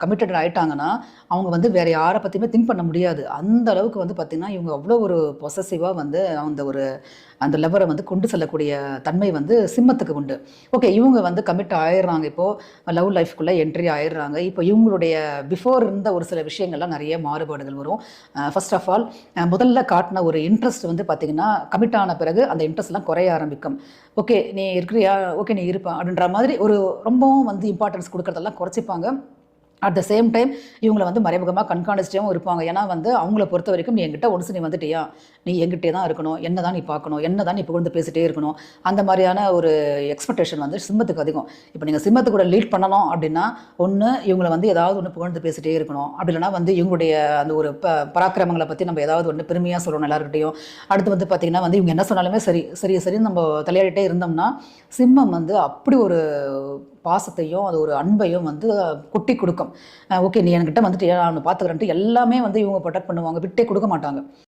Committed ஆயிட்டாங்கன்னா, அவங்க வந்து வேற யார பத்தியுமே திங்க் பண்ண முடியாது. அந்த அளவுக்கு வந்து பார்த்தீங்கன்னா, இவங்க அவ்ளோ ஒரு பொசசிவா வந்து அந்த லவ்வர வந்து கொண்டு செல்லக்கூடிய தன்மை வந்து சிம்மத்துக்கு உண்டு. ஓகே, இவங்க வந்து கமிட் ஆயிடுறாங்க. இப்போ லவ் லைஃப்குள்ள என்ட்ரி ஆயிடுறாங்க. இப்போ இவங்களுடைய பிஃபோர் இருந்த ஒரு சில விஷயங்கள்லாம் நெறைய மாறுபாடுகள் வரும். ஃபர்ஸ்ட் ஆஃப் ஆல் முதல்ல காட்டின ஒரு இன்ட்ரெஸ்ட் வந்து பார்த்தீங்கன்னா, கமிட் ஆன பிறகு அந்த இன்ட்ரெஸ்ட்லாம் குறைய ஆரம்பிக்கும். ஓகே, நீ இருக்கிறியா? ஓகே, நீ இருப்பா அப்படின்ற மாதிரி ரொம்பவும் வந்து இம்பார்ட்டன்ஸ் குடுக்கறதெல்லாம் குறைச்சிப்பாங்க. அட் த சேம் டைம் இவங்கள வந்து மறைமுகமா கண்காணிச்சிட்டேவும் இருப்பாங்க. ஏன்னா வந்து அவங்கள பொறுத்தவரைக்கும், "நீ என்கிட்ட ஒன்ஸ் நீ வந்துட்டியா, நீ என்கிட்டயே தான் இருக்கணும். என்ன தான் நீ பார்க்கணும். என்ன தான் நீ புகழ்ந்து பேசிட்டே இருக்கணும்." அந்த மாரியான ஒரு எக்ஸ்பெக்டேஷன் வந்து சிம்மத்துக்கு அதிகம். இப்ப நீங்க சிம்மத்து கூட லீட் பண்ணணும் அப்படின்னா, ஒண்ணு இவங்கள வந்து ஏதாவது ஒண்ணு புகழ்ந்து பேசிட்டே இருக்கணும். அப்படி இல்லன்னா வந்து இவங்களுடைய அந்த ஒரு பராக்கிரமங்கள பத்தி நம்ம ஏதாவது ஒண்ணு பெருமையா சொல்லணும் எல்லார்கிட்டயும். அடுத்து வந்து பார்த்தீங்கன்னா வந்து இவங்க என்ன சொன்னாலுமே சரி, சரி சரின்னு நம்ம தலையாடிட்டே இருந்தோம்னா, சிம்மம் வந்து அப்படி ஒரு பாசத்தையும், அது ஒரு அன்பையும் வந்து கொட்டி குடுக்கும். ஓகே, நீ என்கிட்ட வந்துட்டியா, நான் உன்ன பார்த்துக்கிறேன்ட்டு எல்லாமே வந்து இவங்க புரொடெக்ட் பண்ணுவாங்க. விட்டே குடுக்க மாட்டாங்க.